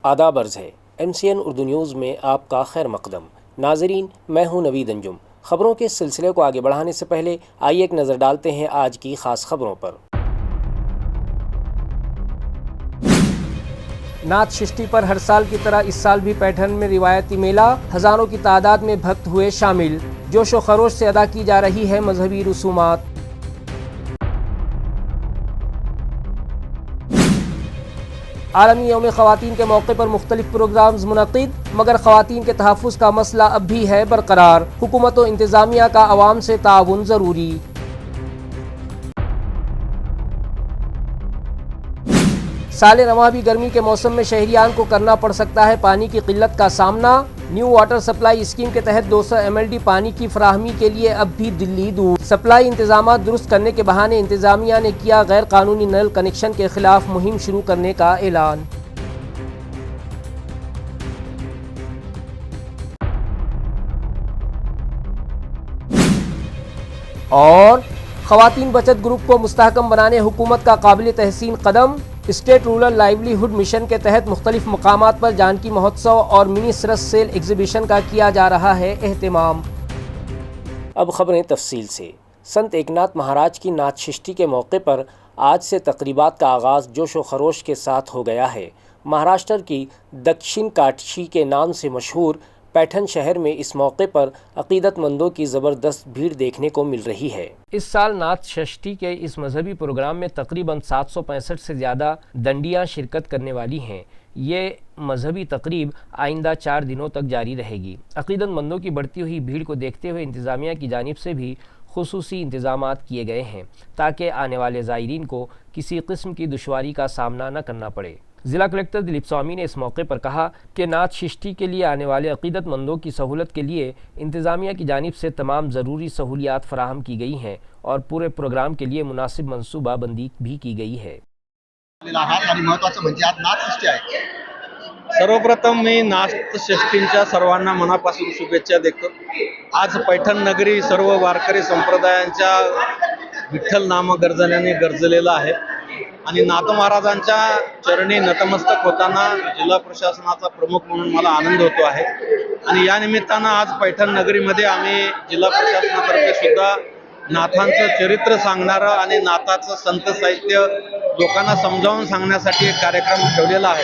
آداب عرض ہے MCN اردو نیوز میں آپ کا خیر مقدم۔ ناظرین، میں ہوں نوید انجم۔ خبروں کے سلسلے کو آگے بڑھانے سے پہلے آئیے ایک نظر ڈالتے ہیں آج کی خاص خبروں پر۔ ناتھ ششٹی پر ہر سال کی طرح اس سال بھی پیٹھن میں روایتی میلہ، ہزاروں کی تعداد میں بھکت ہوئے شامل، جوش و خروش سے ادا کی جا رہی ہے مذہبی رسومات۔ عالمی یوم خواتین کے موقع پر مختلف پروگرامز منعقد، مگر خواتین کے تحفظ کا مسئلہ اب بھی ہے برقرار، حکومت و انتظامیہ کا عوام سے تعاون ضروری۔ سال رواں بھی گرمی کے موسم میں شہریان کو کرنا پڑ سکتا ہے پانی کی قلت کا سامنا، نیو واٹر سپلائی اسکیم کے تحت 200 MLD پانی کی فراہمی کے لیے اب بھی دلی دور، سپلائی انتظامات درست کرنے کے بہانے انتظامیہ نے کیا غیر قانونی نل کنکشن کے خلاف مہم شروع کرنے کا اعلان۔ اور خواتین بچت گروپ کو مستحکم بنانے حکومت کا قابل تحسین قدم، اسٹیٹ رورل لائیولی ہوڈ مشن کے تحت مختلف مقامات پر جانکی مہوتسو اور منی سرس سیل ایگزیبیشن کا کیا جا رہا ہے اہتمام۔ اب خبریں تفصیل سے۔ سنت ایکناتھ مہاراج کی ناتھ ششٹی کے موقع پر آج سے تقریبات کا آغاز جوش و خروش کے ساتھ ہو گیا ہے۔ مہاراشٹر کی دکشن کاشی کے نام سے مشہور پیٹھن شہر میں اس موقع پر عقیدت مندوں کی زبردست بھیڑ دیکھنے کو مل رہی ہے۔ اس سال ناتھ ششٹی کے اس مذہبی پروگرام میں تقریباً 765 سے زیادہ دنڈیاں شرکت کرنے والی ہیں۔ یہ مذہبی تقریب آئندہ 4 دنوں تک جاری رہے گی۔ عقیدت مندوں کی بڑھتی ہوئی بھیڑ کو دیکھتے ہوئے انتظامیہ کی جانب سے بھی خصوصی انتظامات کیے گئے ہیں تاکہ آنے والے زائرین کو کسی قسم کی دشواری کا سامنا نہ کرنا پڑے۔ ضلع کلکٹر دلیپ سوامی نے اس موقع پر کہا کہ ناتھ ششٹی کے لیے آنے والے عقیدت مندوں کی سہولت کے لیے انتظامیہ کی جانب سے تمام ضروری سہولیات فراہم کی گئی ہیں اور پورے پروگرام کے لیے مناسب منصوبہ بندی بھی کی گئی ہے۔ सर्वप्रथम मी नाथ षष्ठींच्या सर्वांना मनापासून शुभेच्छा देतो। आज पैठण नगरी सर्व वारकरी संप्रदायांच्या विठ्ठल नाम गर्जनेने गरजलेला आहे आणि नाथ महाराजांच्या चरणी नतमस्तक होताना जिल्हा प्रशासनाचा प्रमुख म्हणून मला आनंद होतो आहे आणि या निमित्तानं आज पैठण नगरीमध्ये आम्ही जिल्हा प्रशासनातर्फे सुद्धा नाथांचं चरित्र सांगणारं आणि नाथाचं संत साहित्य लोकांना समजावून सांगण्यासाठी एक कार्यक्रम ठेवलेला आहे।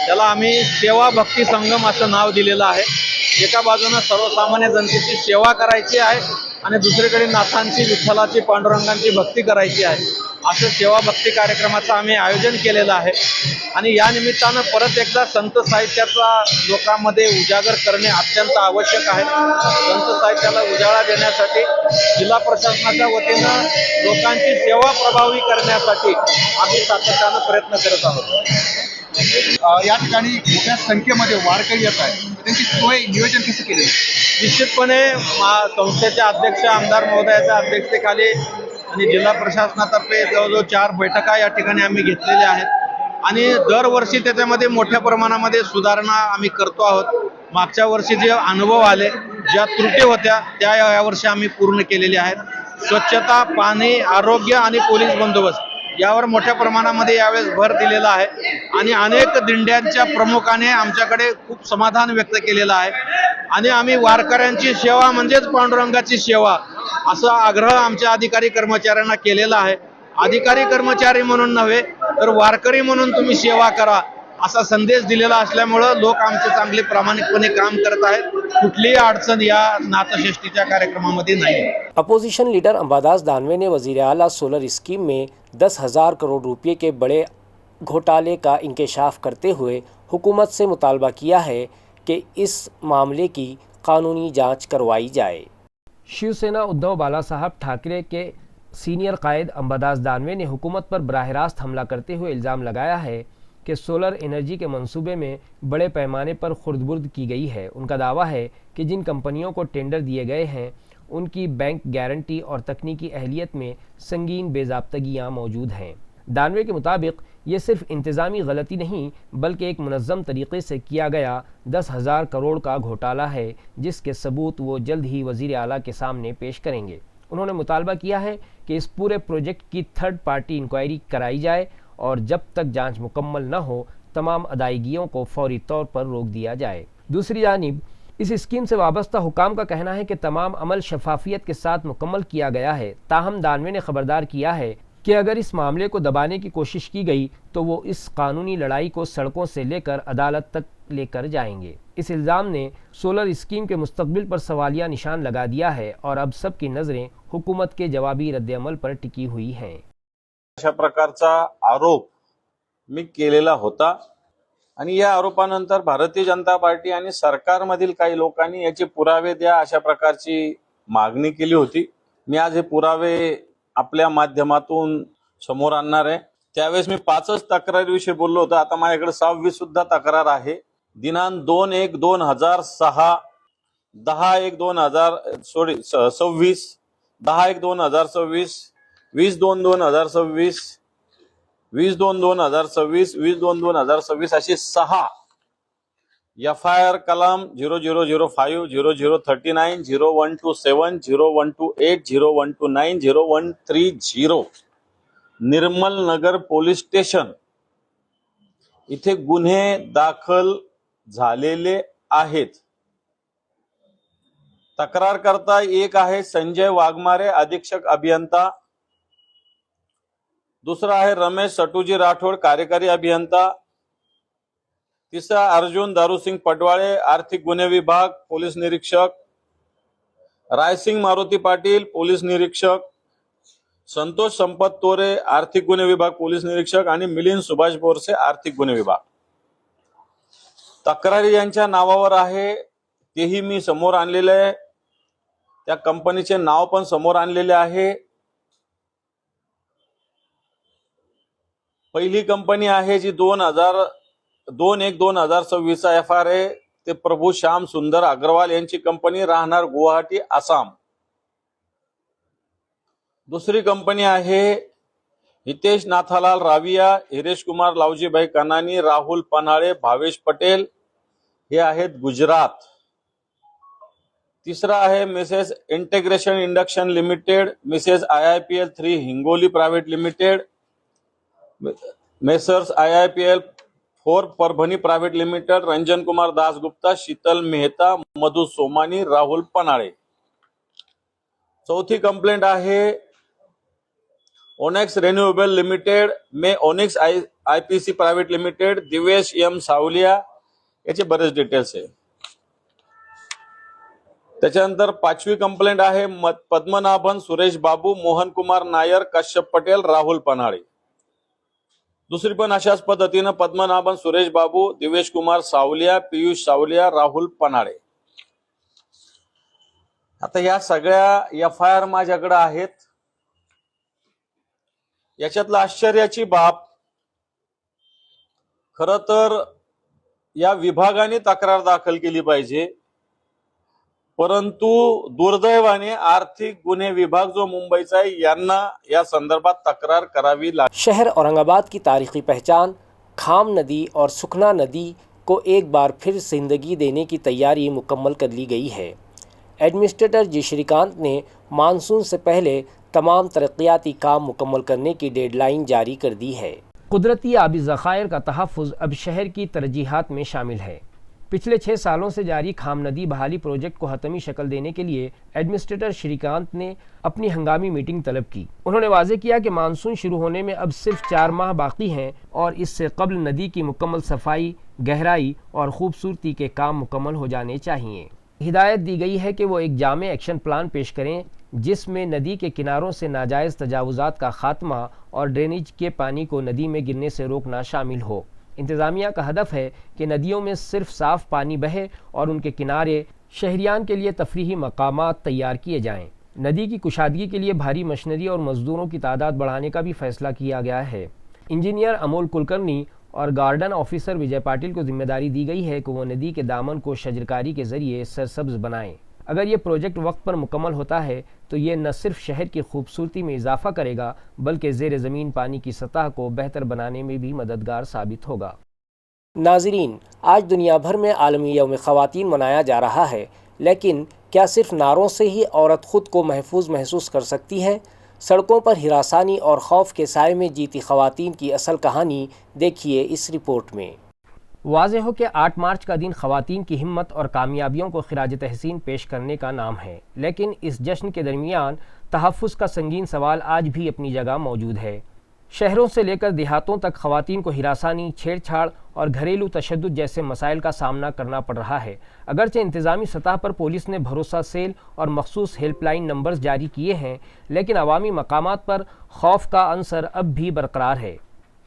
त्याला आम्ही सेवा भक्ती संगम असं नाव दिलेलं आहे। एका बाजूने सर्वसामान्य जनतेची सेवा करायची आहे आणि दुसरीकडे नाथांची विठ्ठलाची पांडुरंगांची भक्ती करायची आहे। असं सेवा भक्ती कार्यक्रमाचं आम्ही आयोजन केलेलं आहे आणि या निमित्तानं परत एकदा संत साहित्याचा लोकांमध्ये उजागर करणे अत्यंत आवश्यक आहे। संत साहित्याला उजाळा देण्यासाठी जिल्हा प्रशासनाच्या वतीनं लोकांची सेवा प्रभावी करण्यासाठी आम्ही सातत्यानं प्रयत्न करत आहोत। या ठिकाणी मोठ्या संख्येमध्ये वारकरी येत आहेत, त्यांची सोय नियोजन कसं केलेलं? निश्चितपणे संस्थेचे अध्यक्ष आमदार महोदयाच्या अध्यक्षतेखाली आणि जिल्हा प्रशासनातर्फे जवळजवळ 4 बैठका या ठिकाणी आम्ही घेतलेल्या आहेत आणि दरवर्षी त्याच्यामध्ये मोठ्या प्रमाणामध्ये सुधारणा आम्ही करतो आहोत। मागच्या वर्षी जे अनुभव आले, ज्या त्रुटी होत्या त्या यावर्षी आम्ही पूर्ण केलेल्या आहेत। स्वच्छता, पाणी, आरोग्य आणि पोलीस बंदोबस्त यावर मोठ्या प्रमाणामध्ये यावेळेस भर दिलेला आहे आणि अनेक दिंड्यांच्या प्रमुखाने आमच्याकडे खूप समाधान व्यक्त केलेलं आहे आणि आम्ही वारकऱ्यांची सेवा म्हणजेच पांडुरंगाची सेवा असा आग्रह आमच्या अधिकारी कर्मचाऱ्यांना केलेला आहे। अधिकारी कर्मचारी म्हणून नव्हे तर वारकरी म्हणून तुम्ही सेवा करा असा संदेश दिलेला असल्यामुळे लोक आमचे चांगले प्रामाणिकपणे काम करत आहेत। कुठलीही अडचण या नाथषष्ठीच्या कार्यक्रमामध्ये नाही। اپوزیشن لیڈر امباداس دانوے نے وزیر اعلیٰ سولر اسکیم میں 10,000 کروڑ روپے کے بڑے گھوٹالے کا انکشاف کرتے ہوئے حکومت سے مطالبہ کیا ہے کہ اس معاملے کی قانونی جانچ کروائی جائے۔ شیو سینا ادھو بالا صاحب ٹھاکرے کے سینئر قائد امباداس دانوے نے حکومت پر براہ راست حملہ کرتے ہوئے الزام لگایا ہے کہ سولر انرجی کے منصوبے میں بڑے پیمانے پر خردبرد کی گئی ہے۔ ان کا دعویٰ ہے کہ جن کمپنیوں کو ٹینڈر دیے گئے ہیں ان کی بینک گارنٹی اور تکنیکی اہلیت میں سنگین بے ضابطگیاں موجود ہیں۔ دانوے کے مطابق یہ صرف انتظامی غلطی نہیں بلکہ ایک منظم طریقے سے کیا گیا 10,000 کروڑ کا گھوٹالہ ہے جس کے ثبوت وہ جلد ہی وزیر اعلیٰ کے سامنے پیش کریں گے۔ انہوں نے مطالبہ کیا ہے کہ اس پورے پروجیکٹ کی 3rd پارٹی انکوائری کرائی جائے اور جب تک جانچ مکمل نہ ہو तमाम अदायगियों को फौरी तौर पर रोक दिया जाए। दूसरी जानिब इस स्कीम से वाबस्ता हुकाम का कहना है कि तमाम अमल शफाफियत के साथ मुकम्मल किया गया है। ताहम दानवे ने खबरदार किया है कि अगर इस मामले को दबाने की कोशिश की गई तो वो इस कानूनी लड़ाई को सड़कों से लेकर अदालत तक लेकर जाएंगे। इस इल्ज़ाम ने सोलर स्कीम के मुस्तकबिल पर सवालिया निशान लगा दिया है और अब सब की नज़रें हुकूमत के जवाबी रद्दअमल पर टिकी हुई हैं। अशा प्रकारचा आरोप मी केलेला होता आणि या आरोपानंतर भारतीय जनता पार्टी आणि सरकारमधील काही लोकांनी याचे पुरावे द्या अशा प्रकारची मागणी केली होती। मी आज हे पुरावे आपल्या माध्यमातून समोर आणणार आहे। त्यावेळेस मी 5च तक्रारीविषयी बोललो होतो, आता माझ्याकडे 6वी सुद्धा तक्रार आहे। दिनांक 2/1/2006 10/1/2026 10/1/2026 20/2/2026 20/2/2026 20/2/2026 अशी 6 FIR कलम 0005 0039 0127 0128 0129 0130 निर्मल नगर पोलीस स्टेशन इथे गुन्हे दाखल झालेले आहेत। तक्रारकर्ता एक आहे संजय वाघमारे अधीक्षक अभियंता, दूसरा आहे रमेश सटूजी राठोड कार्यकारी अभियंता, तीसरा अर्जुन दारूसिंग पटवाळे आर्थिक गुन्हे विभाग पोलीस निरीक्षक, रायसिंग मारुती पाटील पोलीस निरीक्षक, संतोष संपत तोरे आर्थिक गुन्हे विभाग पोलीस निरीक्षक आणि मिलिंद सुभाष बोरसे आर्थिक गुन्हे विभाग। तक्रारी यांच्या नावावर आहे तेही मी समोर आणलेले आहे, त्या कंपनीचे नाव पण समोर आणलेले आहे। पहिली कंपनी आहे जी 2/1/2026 FIR आहे ते प्रभू श्याम सुंदर अग्रवाल यांची कंपनी राहणार गुवाहाटी आसाम। दुसरी कंपनी आहे हितेश नाथालाल राविया हिरेश कुमार लावजीभाई कनानी राहुल पन्हाळे भावेश पटेल हे आहेत गुजरात। तिसरा आहे Mrs integration induction limited Mrs IIPL 3 Hingoli private limited messrs IIPL 4 Parbhani private limited Ranjan Kumar Dasgupta Sheetal Mehta Madhu Somani Rahul Panhale. चौथी कंप्लेंट आहे ओनेक्स रिन्यूएबल लिमिटेड में Onyx IPC private limited Divesh M Savaliya याचे बरेच डिटेल्स आहे। त्याच्यानंतर 5वी कंप्लेंट आहे पद्मनाभन सुरेश बाबू मोहन कुमार नायर कश्यप पटेल राहुल पन्हाळे। दुसरी पण अशाच पद्धतीने पद्मनाभन सुरेश बाबू दिवेश कुमार सावलिया पियुष सावलिया राहुल पन्हाळे। आता या सगळ्या FIR माझ्याकडे आहेत। याच्यातला आश्चर्याची बाब खरं तर या विभागाने तक्रार दाखल केली पाहिजे, परंतु दुर्दैवाने आर्थिक गुन्हे विभाग जो मुंबईचा आहे यांना या संदर्भात तक्रार करावी लागली। शहर औरंगाबाद की तारीखी पहचान खाम नदी और सुखना नदी को एक बार फिर जिंदगी देने की तैयारी मुकम्मल कर ली गई है। एडमिनिस्ट्रेटर जी श्रीकांत ने मानसून से पहले तमाम तरक्याती काम मुकम्मल करने की डेडलाइन जारी कर दी है। कुदरती आबी ज़खायर का तहफ़्फ़ुज़ अब शहर की तरजीहात में शामिल है। पिछले 6 सालों से जारी खाम नदी बहाली प्रोजेक्ट को हतमी शक्ल देने के लिए एडमिनिस्ट्रेटर श्रीकांत ने अपनी हंगामी मीटिंग तलब की। उन्होंने वाज़ेह किया कि मानसून शुरू होने में अब सिर्फ 4 माह बाकी हैं और इससे कबल नदी की मुकम्मल सफाई, गहराई और खूबसूरती के काम मुकम्मल हो जाने चाहिए। हिदायत दी गई है कि वो एक जामे एक्शन प्लान पेश करें जिसमें नदी के किनारों से नाजायज़ तजावुज़ात का खात्मा और ड्रेनेज के पानी को नदी में गिरने से रोकना शामिल हो। इंतज़ामिया का हदफ है कि नदियों में सिर्फ साफ़ पानी बहे और उनके किनारे शहरियान के लिए तफरीही मकामात तैयार किए जाएं। नदी की कुशादगी के लिए भारी मशीनरी और मज़दूरों की तादाद बढ़ाने का भी फैसला किया गया है। इंजीनियर अमोल कुलकर्णी और गार्डन ऑफिसर विजय पाटिल को जिम्मेदारी दी गई है कि वो नदी के दामन को शजरकारी के ज़रिए सरसब्ज़ बनाएं। अगर ये प्रोजेक्ट वक्त पर मुकम्मल होता है तो ये न सिर्फ शहर की खूबसूरती में इजाफा करेगा बल्कि ज़ेर ज़मीन पानी की सतह को बेहतर बनाने में भी मददगार साबित होगा। नाज़रीन, आज दुनिया भर में आलमी यौम ख़वातीन मनाया जा रहा है, लेकिन क्या सिर्फ नारों से ही औरत ख़ुद को महफूज महसूस कर सकती है? सड़कों पर हिरासानी और खौफ के साए में जीती ख़वातीन की असल कहानी देखिए इस रिपोर्ट में। واضح ہو کہ 8 مارچ کا دن خواتین کی ہمت اور کامیابیوں کو خراج تحسین پیش کرنے کا نام ہے، لیکن اس جشن کے درمیان تحفظ کا سنگین سوال آج بھی اپنی جگہ موجود ہے۔ شہروں سے لے کر دیہاتوں تک خواتین کو ہراسانی، چھیڑ چھاڑ اور گھریلو تشدد جیسے مسائل کا سامنا کرنا پڑ رہا ہے۔ اگرچہ انتظامی سطح پر پولیس نے بھروسہ سیل اور مخصوص ہیلپ لائن نمبرز جاری کیے ہیں، لیکن عوامی مقامات پر خوف کا عنصر اب بھی برقرار ہے۔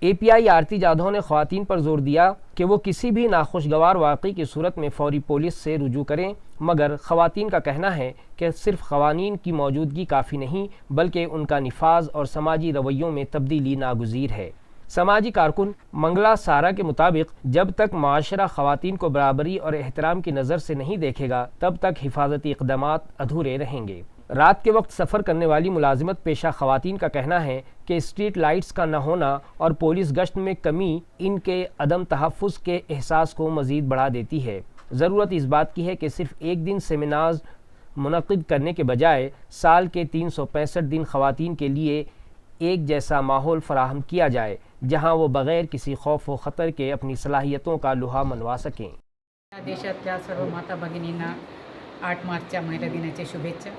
اے پی آئی آرتی جادھو نے خواتین پر زور دیا کہ وہ کسی بھی ناخوشگوار واقعے کی صورت میں فوری پولیس سے رجوع کریں، مگر خواتین کا کہنا ہے کہ صرف قوانین کی موجودگی کافی نہیں بلکہ ان کا نفاذ اور سماجی رویوں میں تبدیلی ناگزیر ہے۔ سماجی کارکن منگلا سارا کے مطابق جب تک معاشرہ خواتین کو برابری اور احترام کی نظر سے نہیں دیکھے گا تب تک حفاظتی اقدامات ادھورے رہیں گے۔ رات کے وقت سفر کرنے والی ملازمت پیشہ خواتین کا کہنا ہے کہ اسٹریٹ لائٹس کا نہ ہونا اور پولیس گشت میں کمی ان کے عدم تحفظ کے احساس کو مزید بڑھا دیتی ہے۔ ضرورت اس بات کی ہے کہ صرف ایک دن سیمینارز منعقد کرنے کے بجائے سال کے 365 دن خواتین کے لیے ایک جیسا ماحول فراہم کیا جائے جہاں وہ بغیر کسی خوف و خطر کے اپنی صلاحیتوں کا لوہا منوا سکیں۔ देशातल्या सर्व माता भगिनींना 8 मार्चच्या महिला दिनाच्या शुभेच्छा।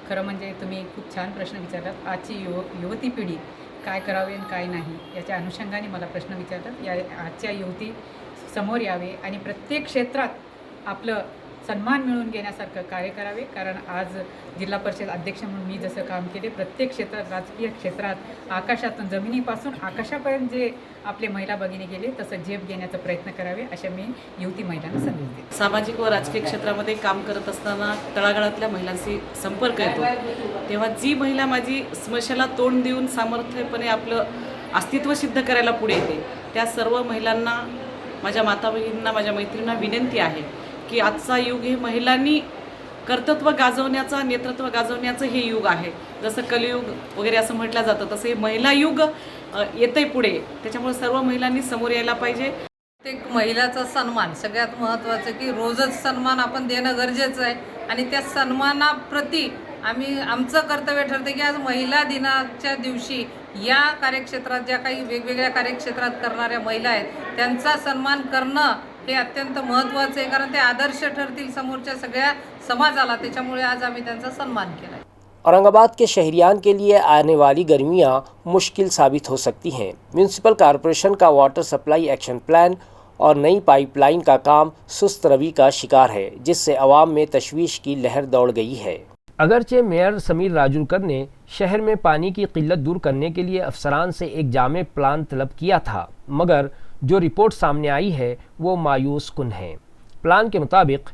खरं म्हणजे तुम्ही खूप छान प्रश्न विचारलात। आजची युवती पिढी काय करावे आणि काय नाही याच्या अनुषंगाने मला प्रश्न विचारतात। या आजच्या युवती समोर यावे आणि प्रत्येक क्षेत्रात आपलं सन्मान मिळवून घेण्यासारखं कार्य करावे, कारण आज जिल्हा परिषद अध्यक्ष म्हणून मी जसं काम केले प्रत्येक क्षेत्रात, राजकीय क्षेत्रात आकाशातून जमिनीपासून आकाशापर्यंत जे आपले महिला भगिनी गेले तसं झेप घेण्याचा प्रयत्न करावे अशा मी युवती महिलांना संदेश देते। सामाजिक व राजकीय क्षेत्रामध्ये काम करत असताना तळागाळातल्या महिलांशी संपर्क येतो तेव्हा जी महिला माझी समस्येला तोंड देऊन सामर्थ्यपणे आपलं अस्तित्व सिद्ध करायला पुढे येते त्या सर्व महिलांना, माझ्या माता भगिनींना, माझ्या मैत्रिणींना विनंती आहे की आजचा युग हे महिलांनी कर्तृत्व गाजवण्याचा, नेतृत्व गाजवण्याचं हे युग आहे। जसं कलियुग वगैरे असं म्हटलं जातं तसं हे महिला युग येतंय पुढे, त्याच्यामुळे सर्व महिलांनी समोर यायला पाहिजे। प्रत्येक महिलाचा सन्मान सगळ्यात महत्त्वाचं की रोजच सन्मान आपण देणं गरजेचं आहे आणि त्या सन्मानाप्रती आमचं कर्तव्य ठरते की आज महिला दिनाच्या दिवशी या कार्यक्षेत्रात ज्या काही वेगवेगळ्या कार्यक्षेत्रात करणाऱ्या महिला आहेत त्यांचा सन्मान करणं हे अत्यंत महत्त्वाचं आहे, कारण ते आदर्श ठरतील समोरच्या सगळ्या समाजाला। त्याच्यामुळे आज आम्ही त्यांचा सन्मान केला। औरंगाबाद के शहरियान के लिए आने वाली गर्मियां मुश्किल साबित हो सकती हैं। म्यूनसिपल कॉरपोरेशन का वाटर सप्लाई एक्शन प्लान और नई पाइपलाइन का काम सुस्त रवि का शिकार है, जिससे अवाम में तशवीश की लहर दौड़ गई है। अगरचे मेयर समीर राजूरकर ने शहर में पानी की किल्लत दूर करने के लिए अफसरान से एक जामे प्लान तलब किया था, मगर जो रिपोर्ट सामने आई है वो मायूस कुन है। प्लान के मुताबिक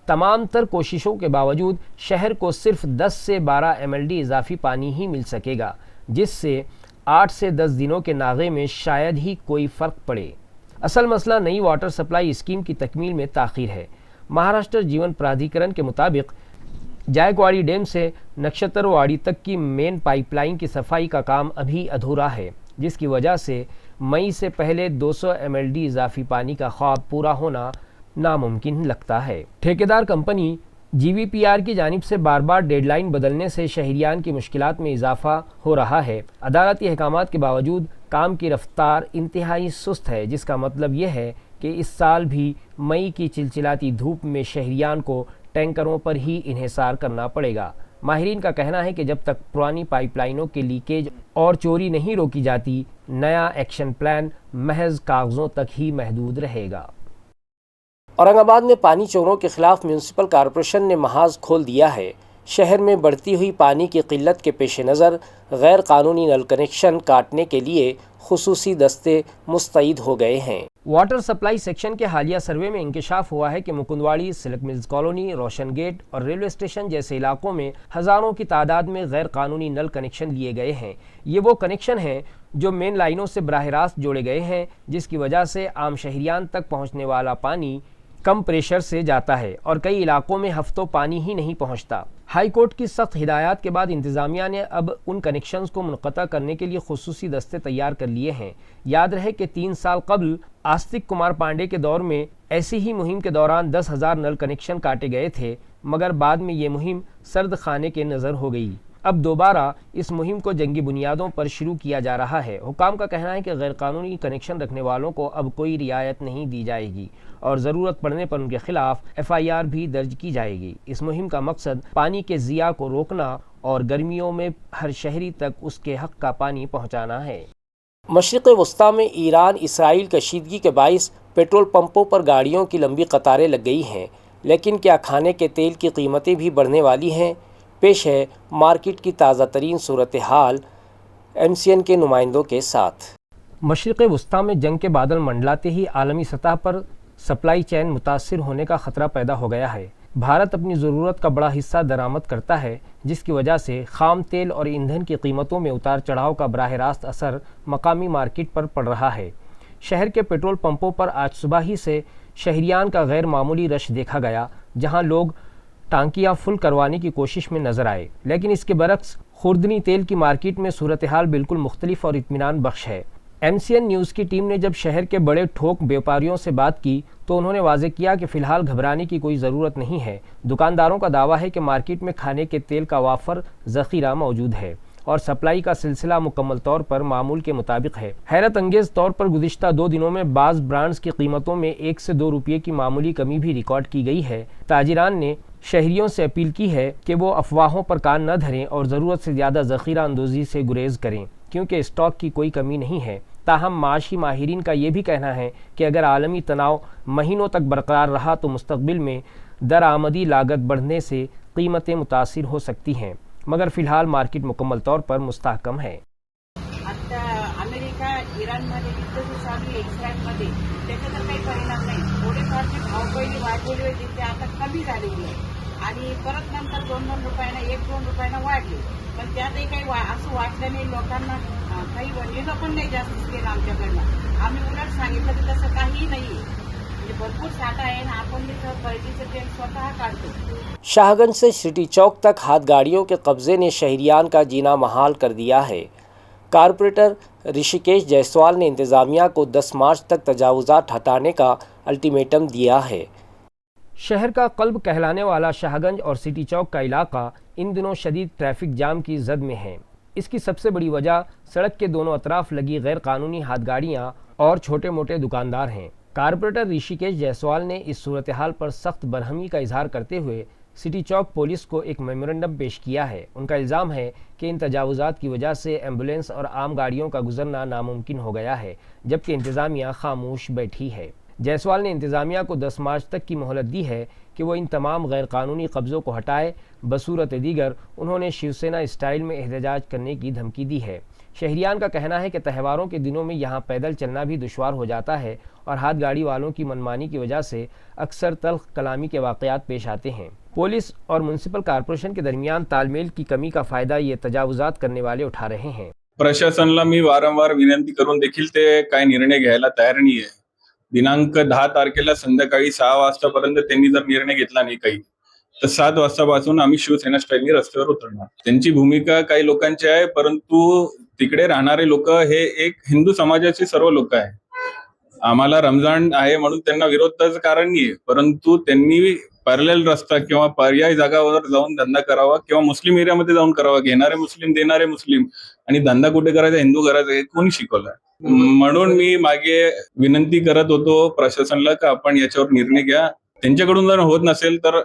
तमाम तर कोशिशों के बावजूद शहर को सिर्फ 10 से 12 MLD इजाफी पानी ही मिल सकेगा, जिससे 8 से 10 दिनों के नागे में शायद ही कोई फ़र्क पड़े। असल मसला नई वाटर सप्लाई स्कीम की तकमील में ताख़ीर है। महाराष्ट्र जीवन प्राधिकरण के मुताबिक जायकवाड़ी डैम से नक्षत्रवाड़ी तक की मेन पाइपलाइन की सफाई का काम अभी अधूरा है, जिसकी वजह से मई से पहले 200 MLD इजाफी पानी का ख्वाब पूरा होना नामुमकिन लगता है। ठेकेदार कंपनी GVPR की जानिब से बार बार डेडलाइन बदलने से शहरियान की मुश्किलात में इजाफा हो रहा है। अदालती अहकामात के बावजूद काम की रफ्तार इंतहाई सुस्त है, जिसका मतलब यह है कि इस साल भी मई की चिलचिलाती धूप में शहरियान को टैंकरों पर ही इन्हिसार करना पड़ेगा। माहिरीन का कहना है कि जब तक पुरानी पाइपलाइनों के लीकेज और चोरी नहीं रोकी जाती, नया एक्शन प्लान महज कागज़ों तक ही महदूद रहेगा। औरंगाबाद में पानी चोरों के खिलाफ म्यूनसिपल कॉरपोरेशन ने महाज खोल दिया है। शहर में बढ़ती हुई पानी की किल्लत के पेश नज़र गैर कानूनी नल कनेक्शन काटने के लिए खुसूसी दस्ते मुस्तैद हो गए हैं। वाटर सप्लाई सेक्शन के हालिया सर्वे में इंकशाफ हुआ है कि मुकुंदवाड़ी, सिल्क मिल्स कॉलोनी, रोशन गेट और रेलवे स्टेशन जैसे इलाकों में हज़ारों की तादाद में गैर कानूनी नल कनेक्शन लिए गए हैं। ये वो कनेक्शन हैं जो मेन लाइनों से बराह रास्त जोड़े गए हैं, जिसकी वजह से आम शहरियान तक पहुँचने वाला पानी कम प्रेशर से जाता है और कई इलाकों में हफ्तों पानी ही नहीं पहुंचता। हाई कोर्ट की सख्त हिदायत के बाद इंतज़ामिया ने अब उन कनेक्शंस को मुनक़ता करने के लिए खुसूसी दस्ते तैयार कर लिए हैं। याद रहे कि 3 साल कबल आस्तिक कुमार पांडे के दौर में ऐसी ही मुहिम के दौरान 10,000 नल कनेक्शन काटे गए थे, मगर बाद में ये मुहिम सर्द खाने के नज़र हो गई। अब दोबारा इस मुहिम को जंगी बुनियादों पर शुरू किया जा रहा है। हुकाम का कहना है कि गैरकानूनी कनेक्शन रखने वालों को अब कोई रियायत नहीं दी जाएगी और ज़रूरत पड़ने पर उनके खिलाफ FIR भी दर्ज की जाएगी। इस मुहिम का मकसद पानी के ज़िया को रोकना और गर्मियों में हर शहरी तक उसके हक़ का पानी पहुँचाना है। मशरिक़ वस्ता में ईरान इसराइल कशीदगी के बाइस पेट्रोल पंपों पर गाड़ियों की लंबी कतारें लग गई हैं, लेकिन क्या खाने के तेल की कीमतें भी बढ़ने वाली हैं? पेश है मार्केट की ताज़ा तरीन सूरत हाल MCN के नुमाइंदों के साथ। मशरिक़ वस्ता में जंग के बादल मंडलाते ही आलमी सतह पर सप्लाई चेन मुतासिर होने का ख़तरा पैदा हो गया है। भारत अपनी ज़रूरत का बड़ा हिस्सा दरामद करता है, जिसकी वजह से खाम तेल और ईंधन की कीमतों में उतार चढ़ाव का बराह रास्त असर मकामी मार्केट पर पड़ रहा है। शहर के पेट्रोल पंपों पर आज सुबह ही से शहरियान का गैर मामूली रश देखा गया, जहां लोग टांकियां फुल करवाने की कोशिश में नजर आए। लेकिन इसके बरक्स खुर्दनी तेल की मार्केट में सूरत हाल बिल्कुल मुख्तलिफ और इत्मीनान बख्श है। MCN न्यूज़ की टीम ने जब शहर के बड़े ठोक व्यापारियों से बात की तो उन्होंने वाज़ेह किया कि फ़िलहाल घबराने की कोई ज़रूरत नहीं है। दुकानदारों का दावा है कि मार्केट में खाने के तेल का वाफर ज़ख़ीरा मौजूद है और सप्लाई का सिलसिला मुकम्मल तौर पर मामूल के मुताबिक है। हैरत अंगेज़ तौर पर गुज़िश्ता 2 दिनों में बाज़ ब्रांड्स की कीमतों में 1 से 2 रुपये की मामूली कमी भी रिकॉर्ड की गई है। ताजिरान ने शहरियों से अपील की है कि वो अफवाहों पर कान न धरें और ज़रूरत से ज़्यादा ज़ख़ीरा अंदोज़ी से गुरेज करें, क्योंकि स्टॉक की कोई कमी नहीं है। ताहम माशी माहिरीन का ये भी कहना है कि अगर आलमी तनाव महीनों तक बरकरार रहा तो मुस्तक़बिल में दरआमदी लागत बढ़ने से कीमतें मुतासिर हो सकती हैं, मगर फ़िलहाल मार्केट मुकम्मल तौर पर मुस्तहकम है। आता अमेरिका इराणमध्ये युद्ध जे चालू आहे इस्रायलमध्ये त्याचा तर काही परिणाम नाही. थोडेफार जे भाव पहिली वाढलेली होती ते आता कमी झालेली आहे आणि परत नंतर 2-2 रुपयानं 1-2 रुपयानं वाढले. पण त्यातही काही असं वाटलं नाही लोकांना, काही वडीलं पण नाही जास्त केलं आमच्याकडनं. आम्ही उलट सांगितलं की तसं काहीही नाहीये, म्हणजे भरपूर साठा आहे ना, आपण तिथं बर्डीचं तेल स्वतः काढतो. शाहगंज से सिटी चौक तक हाथ गाड़ियों के कब्जे ने शहरियान का जीना महाल कर दिया है। कारपोरेटर ऋषिकेश जायसवाल ने इंतज़ामिया को 10 मार्च तक तजावुज़ात हटाने का अल्टीमेटम दिया है। शहर का कल्ब कहलाने वाला शाहगंज और सिटी चौक का इलाका इन दिनों शदीद ट्रैफिक जाम की जद में है। इसकी सबसे बड़ी वजह सड़क के दोनों अतराफ लगी गैर कानूनी हाथ गाड़ियाँ और छोटे मोटे दुकानदार हैं। कारपोरेटर ऋषिकेश जायसवाल ने इस सूरत हाल पर सख्त बरहमी का इजहार करते हुए सिटी चौक पुलिस को एक मेमोरेंडम पेश किया है। उनका इल्ज़ाम है कि इन तजावुज़ात की वजह से एम्बुलेंस और आम गाड़ियों का गुजरना नामुमकिन हो गया है, जबकि इंतज़ामिया खामोश बैठी है। जायसवाल ने इंतज़ामिया को 10 मार्च तक की मोहलत दी है कि वो इन तमाम गैर कानूनी कब्ज़ों को हटाए। बसूरत दीगर उन्होंने शिवसेना स्टाइल में एहतजाज करने की धमकी दी है। शहरियान का कहना है कि त्योहारों के दिनों में यहाँ पैदल चलना भी दुश्वार हो जाता है और हाथ गाड़ी वालों की मनमानी की वजह से अक्सर तल्ख कलामी के वाक़यात पेश आते हैं। पुलिस और म्युनिसिपल कॉर्पोरेशन के दरमियान तालमेल की कमी का फ़ायदा ये तजावुज़ात करने वाले उठा रहे हैं। प्रशासनाला मी वारंवार विनंती करून देखील ते काय निर्णय घ्यायला तयार नाहीये. दिनांक 10 तारखेला संध्याकाळी 6 वाजतापर्यंत त्यांनी जर निर्णय घेतला नाही काही, तर 7 वाजतापासून आम्ही शिवसेना स्टाईलनी रस्त्यावर उतरणार. त्यांची भूमिका काही लोकांची आहे, परंतु तिकडे राहणारे लोक हे एक हिंदू समाजाचे सर्व लोक आहे. आम्हाला रमजान आहे म्हणून त्यांना विरोधाचं कारण नाहीये, परंतु त्यांनी पॅरलल रस्ता किंवा पर्यायी जागावर जाऊन धंदा करावा किंवा मुस्लिम एरियामध्ये जाऊन करावा. घेणारे मुस्लिम, देणारे मुस्लिम, आणि धंदा कुठे करायचा हिंदू करायचा हे कोणी शिकवलं? म्हणून मी मागे विनंती करत होतो प्रशासनाला की आपण याच्यावर निर्णय घ्या. त्यांच्याकडून जर होत नसेल तर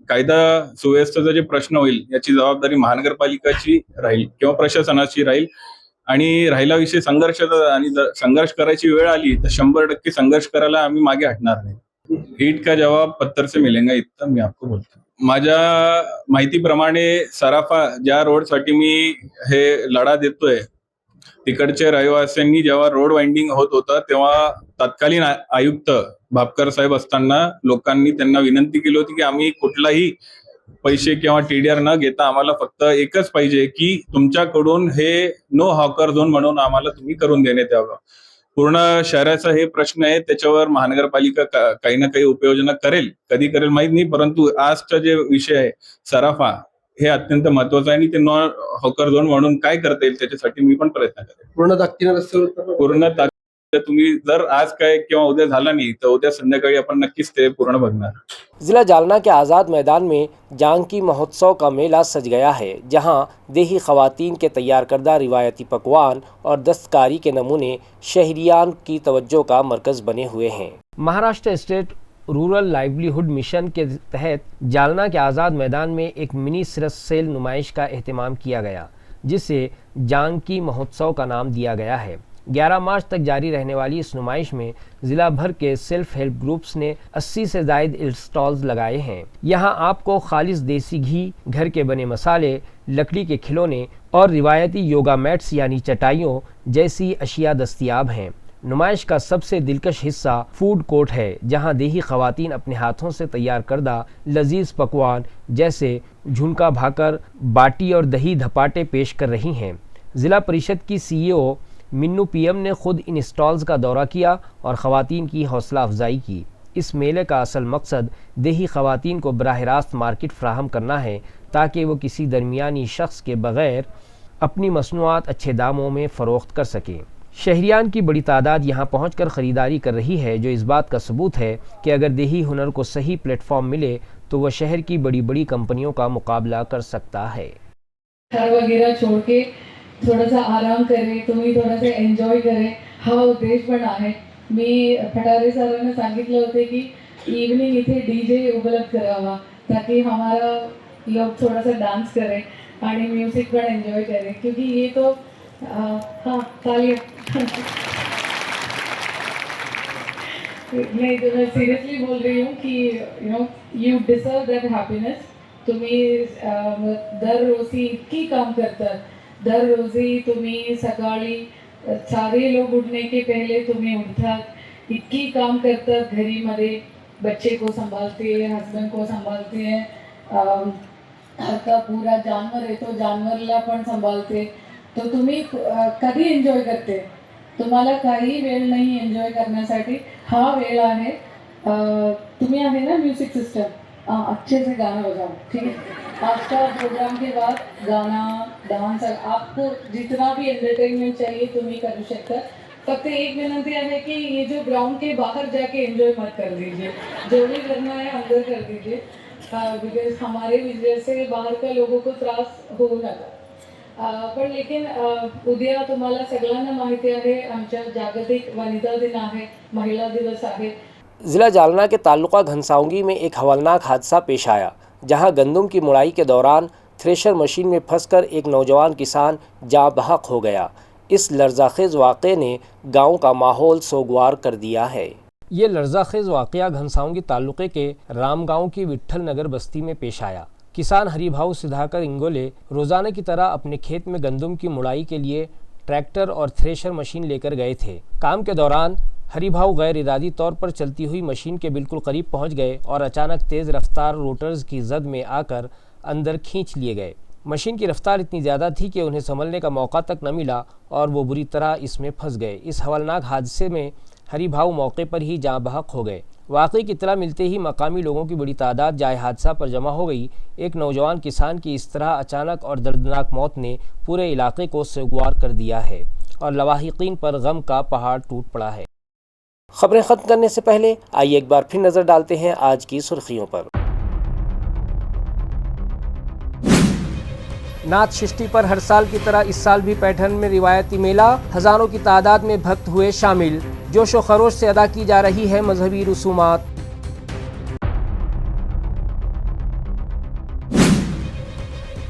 कायदा सुव्यवस्थेचा जे प्रश्न होईल याची जबाबदारी महानगरपालिकाची राहील किंवा प्रशासनाची राहील. आणि राहिला विषय संघर्षाचा, आणि जर संघर्ष करायची वेळ आली तर 100% संघर्ष करायला आम्ही मागे हटणार नाही. ईट का जवाब पत्थर से मिलेगा इतना मी आपको बोलतो. माझ्या माहितीप्रमाणे सराफा ज्या रोडसाठी मी हे लढा देतोय, तिकडच्या रहिवाशांनी जेव्हा रोड वाइंडिंग होत होता तेव्हा तत्कालीन आयुक्त भापकर साहेब असताना लोकांनी त्यांना विनंती केली होती की आम्ही कुठलाही पैसे किंवा TDR न घेता आम्हाला फक्त एकच पाहिजे की तुमच्याकडून हे नो हॉकर झोन म्हणून आम्हाला तुम्ही करून देण्यात यावं. पूर्ण शहराचा हे प्रश्न आहे, त्याच्यावर महानगरपालिका काही ना काही उपाययोजना करेल. कधी करेल माहित नाही, परंतु आजचा जे विषय आहे सराफा हे अत्यंत महत्वाचं आहे आणि ते नो हॉकर झोन म्हणून काय करता येईल त्याच्यासाठी मी पण प्रयत्न करेन. पूर्ण तर तुम्ही जर आज काय किंवा उद्या झाला नाही तर उद्या संध्याकाळी आपण नक्कीच ते पूर्ण बघणार. जिला जालना के आज़ाद मैदान में जानकी महोत्सव का मेला सज गया है, जहां देही खवातीन के तैयार करदा रिवायती पकवान और दस्तकारी के नमूने शहरियान की तवज्जो का मरकज़ बने हुए हैं। Maharashtra state rural livelihood mission के तहत जालना के आज़ाद मैदान में एक मिनी सरस सेल नुमाइश का एहतमाम किया गया, जिसे जानकी महोत्सव का नाम दिया गया है। 11 मार्च तक जारी रहने वाली इस नुमाइश में ज़िला भर के सेल्फ हेल्प ग्रुप्स ने 80 से ज़ायद स्टॉल्स लगाए हैं। यहाँ आपको खालिस देसी घी, घर के बने मसाले, लकड़ी के खिलौने और रिवायती योगा मैट्स यानी चटाइयों जैसी अशिया दस्तयाब हैं। नुमाइश का सबसे दिलकश हिस्सा फूड कोर्ट है, जहां देही खवातीन अपने हाथों से तैयार करदा लजीज पकवान जैसे झुनका भाकर, बाटी और दही धपाटे पेश कर रही हैं। ज़िला परिषद की CEO मिन्नू PM ने खुद इन स्टॉल्स का दौरा किया और ख़वातीन की हौसला अफजाई की। इस मेले का असल मकसद देही ख़वातीन को बराह रास्त मार्केट फ्राहम करना है, ताकि वो किसी दरमियानी शख्स के बग़ैर अपनी मसनूआत अच्छे दामों में फ़रोख्त कर सकें। शहरियान की बड़ी तादाद यहाँ पहुँचकर ख़रीदारी कर रही है, जो इस बात का सबूत है कि अगर देही हुनर को सही प्लेटफॉर्म मिले तो वह शहर की बड़ी बड़ी कंपनियों का मुकाबला कर सकता है। घर वगैरह छोड़ के थोड़ा सा आराम करें, तुम्ही थोड़ा सा एन्जॉय करें, हा उद्देश पण आहे। मी फटारे सरांना सांगितलं होते की इवनिंग इथे DJ उपलब्ध करावा, ताकि हमारा लोग थोड़ा सा डांस करें आणि म्यूजिक पण एन्जॉय करें, क्योंकि ये तो हाँ तालियां नहीं तो मैं सीरियसली बोल रही हूँ कि यू डिजर्व दैट हॅपीनेस। तुम्ही दररोजी इतकी काम करतात, दररोजी तुम्ही सकाळी सारे लोग उठने के पहले तुम्ही उठतात, इतकी काम करतात, घरी मध्ये बच्चे को संभालते हैं, हस्बैंड को संभालते हैं, आपका पूरा जानवर है तो जानवरला पण संभालते, तो तुम्ही कधी एन्जॉय करते? तुम्हाला काही वेळ नाही एन्जॉय करण्यासाठी, हा वेळ आहे। तुम्ही आहे ना म्यूजिक सिस्टम, अच्छे से गाना बजाओ, ठीक है? आज का प्रोग्राम के बाद गाना, डांस, आपको जितना भी एंटरटेनमेंट चाहिए तुम्ही करू शकता। फक्त एक विनंती है कि ये जो ग्राउंड के बाहर जाके एंजॉय मत कर दीजिए, जो भी करना है अंदर कर दीजिए, बिकॉज हमारे वजह से बाहर का लोगों को त्रास होऊ नका। पण लेकिन उद्या तुम्हाला सगळ्यांना माहिती आहे आमच्या जागतिक वनिता दिन आहे, महिला दिवस आहे। ज़िला जालना के ताल्लुका घनसाउंगी में एक हवलनाक हादसा पेश आया, जहां गंदम की मुड़ाई के दौरान थ्रेशर मशीन में फंसकर एक नौजवान किसान जाँ बहक हो गया। इस लर्ज़ाखेज़ वाक़े ने गांव का माहौल सोगवार कर दिया है। ये लर्ज़ाखेज़ वाक़या घनसाउंगी ताल्लुक़े के रामगांव की विट्ठल नगर बस्ती में पेश आया। किसान हरिभाऊ सुधाकर इंगोले रोज़ाना की तरह अपने खेत में गंदम की मुड़ाई के लिए ट्रैक्टर और थ्रेशर मशीन लेकर गए थे। काम के दौरान हरिभाऊ गैर इरादी तौर पर चलती हुई मशीन के बिल्कुल करीब पहुंच गए और अचानक तेज़ रफ्तार रोटर्स की जद में आकर अंदर खींच लिए गए। मशीन की रफ्तार इतनी ज़्यादा थी कि उन्हें संभलने का मौका तक न मिला और वो बुरी तरह इसमें फंस गए। इस हवलनाक हादसे में हरिभाऊ मौके पर ही जाँ बहक हो गए। वाक़ई की इत्तला मिलते ही मकामी लोगों की बड़ी तादाद जाए हादसा पर जमा हो गई। एक नौजवान किसान की इस तरह अचानक और दर्दनाक मौत ने पूरे इलाके को सोगवार कर दिया है और लवाहिकीन पर गम का पहाड़ टूट पड़ा है। खबरें ख़त्म करने से पहले आइए एक बार फिर नज़र डालते हैं आज की सुर्खियों पर। नाथ षष्ठी पर हर साल की तरह इस साल भी पैठन में रिवायती मेला, हज़ारों की तादाद में भक्त हुए शामिल। जोश व खरोश से अदा की जा रही है मजहबी रसूमात।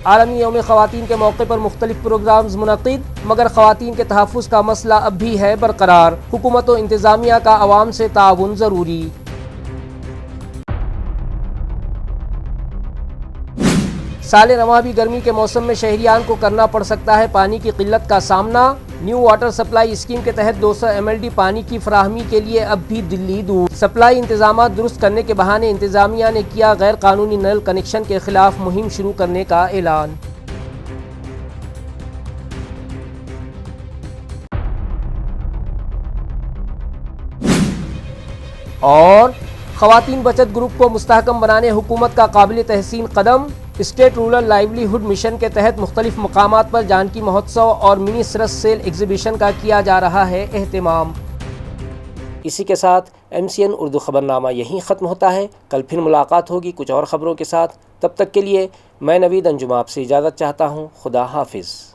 आलमी यौम ख़वातीन के मौके पर मुख्तलिफ प्रोग्राम्स मुनक़िद, मगर ख़वातीन के तहफ़्फ़ुज़ का मसला अब भी है बरकरार। हुकूमत व इंतज़ामिया का अवाम से ताउन ज़रूरी। साले रवां भी गर्मी के मौसम में शहरियान को करना पड़ सकता है पानी की किल्लत का सामना। न्यू वाटर सप्लाई स्कीम के तहत 200 MLD पानी की फराहमी के लिए अब भी दिल्ली दूर। सप्लाई इंतजामात दुरुस्त करने के बहाने इंतजामिया ने किया गैर कानूनी नल कनेक्शन के खिलाफ मुहिम शुरू करने का ऐलान। और ख़वातीन बचत ग्रुप को मुस्तहकम बनाने हुकूमत का काबिल तहसीन कदम। स्टेट रूरल लाइवलीहुड मिशन के तहत मुख्तलिफ मकामात पर जानकी महोत्सव और मिनी सरस सेल एग्जीबिशन का किया जा रहा है एहतमाम। اسی کے ساتھ MCN اردو خبرنامہ یہیں ختم ہوتا ہے. کل پھر ملاقات ہوگی کچھ اور خبروں کے ساتھ. تب تک کے لیے میں نوید انجم آپ سے اجازت چاہتا ہوں. خدا حافظ.